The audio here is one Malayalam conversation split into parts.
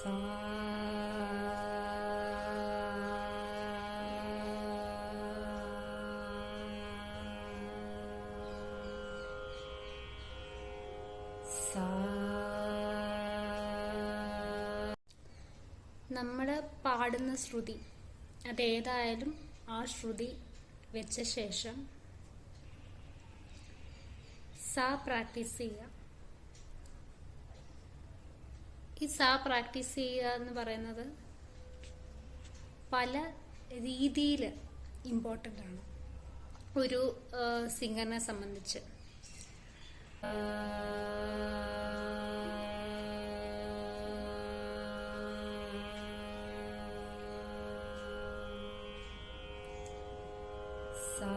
സാ സാ. നമ്മൾ പാടുന്ന ശ്രുതി അതേതായാലും ആ ശ്രുതി വെച്ച ശേഷം സാ പ്രാക്ടീസ് ചെയ്യുക. ഈ സാ പ്രാക്ടീസ് ചെയ്യുക എന്ന് പറയുന്നത് പല രീതിയിൽ ഇമ്പോർട്ടൻ്റ് ആണ് ഒരു സിംഗറിനെ സംബന്ധിച്ച്. സാ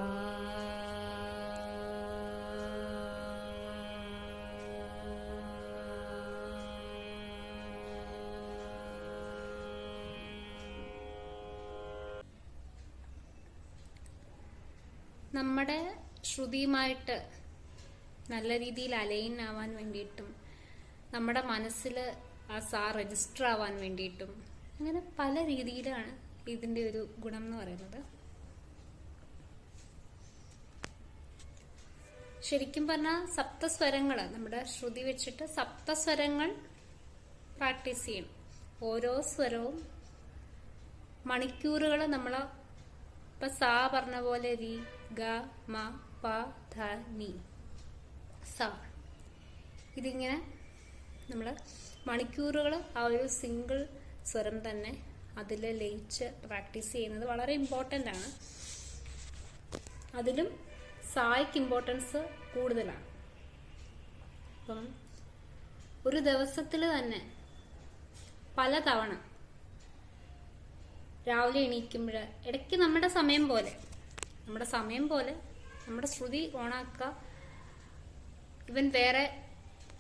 നമ്മുടെ ശ്രുതിയുമായിട്ട് നല്ല രീതിയിൽ അലൈൻ ആവാൻ വേണ്ടിയിട്ടും നമ്മുടെ മനസ്സിൽ ആ സാ രജിസ്റ്റർ ആവാൻ വേണ്ടിയിട്ടും അങ്ങനെ പല രീതിയിലാണ് ഇതിൻ്റെ ഒരു ഗുണം എന്ന് പറയുന്നത്. ശരിക്കും പറഞ്ഞാൽ സപ്തസ്വരങ്ങൾ നമ്മുടെ ശ്രുതി വെച്ചിട്ട് സപ്തസ്വരങ്ങൾ പ്രാക്ടീസ് ചെയ്യണം. ഓരോ സ്വരവും മണിക്കൂറുകൾ നമ്മൾ ഇപ്പൊ സാ പറഞ്ഞ പോലെ രി ഗ മ പ ധ നി സ, ഇതിങ്ങനെ നമ്മൾ മണിക്കൂറുകൾ ആ ഒരു സിംഗിൾ സ്വരം തന്നെ അതിൽ ലയിച്ച് പ്രാക്ടീസ് ചെയ്യുന്നത് വളരെ ഇമ്പോർട്ടൻ്റ് ആണ്. അതിലും സായ്ക്ക് ഇമ്പോർട്ടൻസ് കൂടുതലാണ്. അപ്പം ഒരു ദിവസത്തിൽ തന്നെ പലതവണ രാവിലെ എണീക്കുമ്പോൾ ഇടയ്ക്ക് നമ്മുടെ സമയം പോലെ നമ്മുടെ ശ്രുതി ഓണാക്കുക. ഇവൻ വേറെ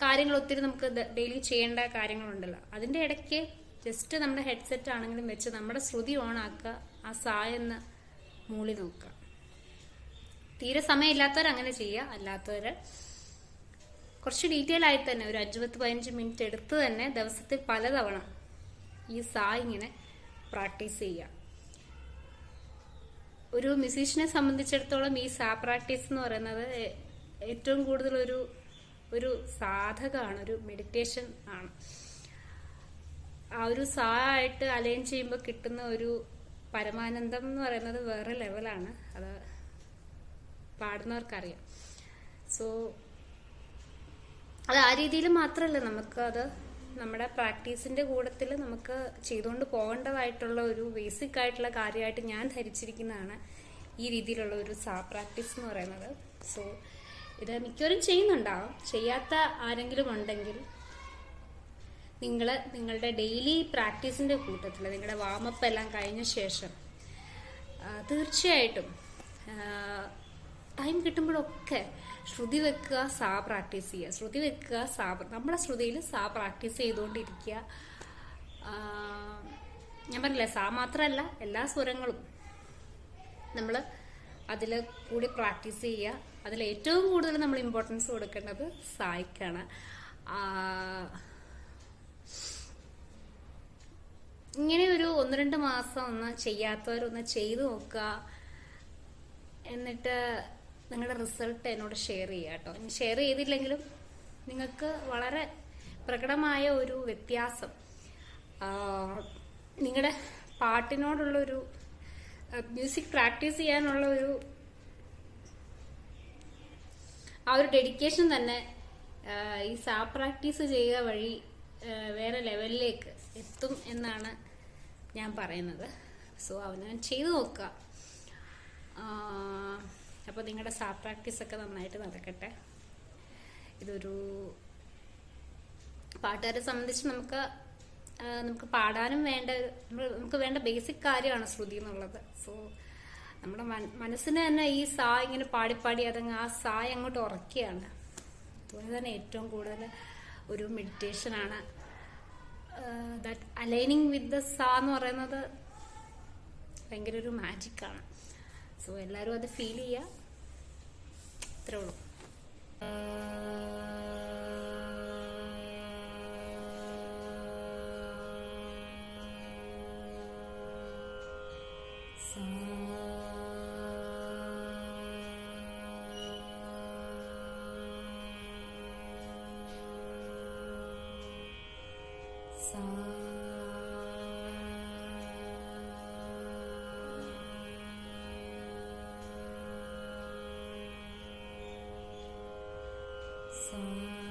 കാര്യങ്ങൾ ഒത്തിരി നമുക്ക് ഡെയിലി ചെയ്യേണ്ട കാര്യങ്ങളുണ്ടല്ലോ, അതിൻ്റെ ഇടയ്ക്ക് ജസ്റ്റ് നമ്മുടെ ഹെഡ്സെറ്റ് ആണെങ്കിലും വെച്ച് നമ്മുടെ ശ്രുതി ഓണാക്കുക, ആ സാ എന്ന് മൂളി നോക്കുക. തീരെ സമയമില്ലാത്തവർ അങ്ങനെ ചെയ്യുക. അല്ലാത്തവർ കുറച്ച് ഡീറ്റെയിൽ ആയിട്ട് തന്നെ ഒരു 5-15 മിനിറ്റ് എടുത്ത് തന്നെ ദിവസത്തിൽ പലതവണ ഈ സാ ഇങ്ങനെ പ്രാക്ടീസ് ചെയ്യുക. ഒരു മ്യൂസീഷ്യനെ സംബന്ധിച്ചിടത്തോളം ഈ സാ പ്രാക്ടീസ് എന്ന് പറയുന്നത് ഏറ്റവും കൂടുതൽ ഒരു സാധകമാണ്, ഒരു മെഡിറ്റേഷൻ ആണ്. ആ ഒരു സാ ആയിട്ട് അലൈൻ ചെയ്യുമ്പോൾ കിട്ടുന്ന ഒരു പരമാനന്ദം എന്ന് പറയുന്നത് വേറെ ലെവലാണ്. അത് പാടുന്നവർക്കറിയാം. സോ അത് ആ രീതിയിൽ മാത്രമല്ല, നമുക്ക് അത് നമ്മുടെ പ്രാക്ടീസിന്റെ കൂട്ടത്തിൽ നമുക്ക് ചെയ്തുകൊണ്ട് പോകേണ്ടതായിട്ടുള്ള ഒരു ബേസിക് ആയിട്ടുള്ള കാര്യമായിട്ട് ഞാൻ ധരിച്ചിരിക്കുന്നതാണ് ഈ രീതിയിലുള്ള ഒരു സാ പ്രാക്ടീസ് എന്ന് പറയുന്നത്. സോ ഇത് മിക്കവരും ചെയ്യുന്നുണ്ടാവും. ചെയ്യാത്ത ആരെങ്കിലും ഉണ്ടെങ്കിൽ നിങ്ങളുടെ ഡെയിലി പ്രാക്ടീസിന്റെ കൂട്ടത്തിൽ നിങ്ങളുടെ വാമപ്പ് എല്ലാം കഴിഞ്ഞ ശേഷം തീർച്ചയായിട്ടും ടൈം കിട്ടുമ്പോഴൊക്കെ ശ്രുതി വെക്കുക, സാ പ്രാക്ടീസ് ചെയ്യുക. ശ്രുതി വെക്കുക, സാ, നമ്മുടെ ശ്രുതിയിൽ സാ പ്രാക്ടീസ് ചെയ്തുകൊണ്ടിരിക്കുക. ഞാൻ പറഞ്ഞില്ലേ, സാ മാത്രമല്ല എല്ലാ സ്വരങ്ങളും നമ്മൾ അതിൽ കൂടി പ്രാക്ടീസ് ചെയ്യുക. അതിൽ ഏറ്റവും കൂടുതൽ നമ്മൾ ഇമ്പോർട്ടൻസ് കൊടുക്കേണ്ടത് സായ്ക്കാണ്. ഇങ്ങനെ ഒരു 1-2 മാസം ഒന്ന് ചെയ്യാത്തവരൊന്ന് ചെയ്തു നോക്കുക. എന്നിട്ട് നിങ്ങളുടെ റിസൾട്ട് എന്നോട് ഷെയർ ചെയ്യുക കേട്ടോ. ഷെയർ ചെയ്തില്ലെങ്കിലും നിങ്ങൾക്ക് വളരെ പ്രകടമായ ഒരു വ്യത്യാസം നിങ്ങളുടെ പാട്ടിനോടുള്ളൊരു മ്യൂസിക് പ്രാക്ടീസ് ചെയ്യാനുള്ള ആ ഒരു ഡെഡിക്കേഷൻ തന്നെ ഈ സാ പ്രാക്ടീസ് ചെയ്യുക വഴി വേറെ ലെവലിലേക്ക് എത്തും എന്നാണ് ഞാൻ പറയുന്നത്. സോ അവന് ചെയ്തു നോക്കുക. അപ്പോൾ നിങ്ങളുടെ സാ പ്രാക്ടീസൊക്കെ നന്നായിട്ട് നടക്കട്ടെ. ഇതൊരു പാട്ടുകാരെ സംബന്ധിച്ച് നമുക്ക് പാടാനും നമുക്ക് വേണ്ട ബേസിക് കാര്യമാണ് ശ്രുതി എന്നുള്ളത്. സോ നമ്മുടെ മനസ്സിന് തന്നെ ഈ സാ ഇങ്ങനെ പാടിപ്പാടി അതങ്ങ് ആ സാ അങ്ങോട്ട് ഉറക്കുകയാണ്. അതുപോലെ തന്നെ ഏറ്റവും കൂടുതൽ ഒരു മെഡിറ്റേഷനാണ് ദാറ്റ് അലൈനിങ് വിത്ത് ദ സാ എന്ന് പറയുന്നത്. ഭയങ്കര ഒരു മാജിക്കാണ്. സോ എല്ലാവരും അത് ഫീൽ ചെയ്യുക. ഇത്രേ ഉള്ളൂ. സാ സാ സാ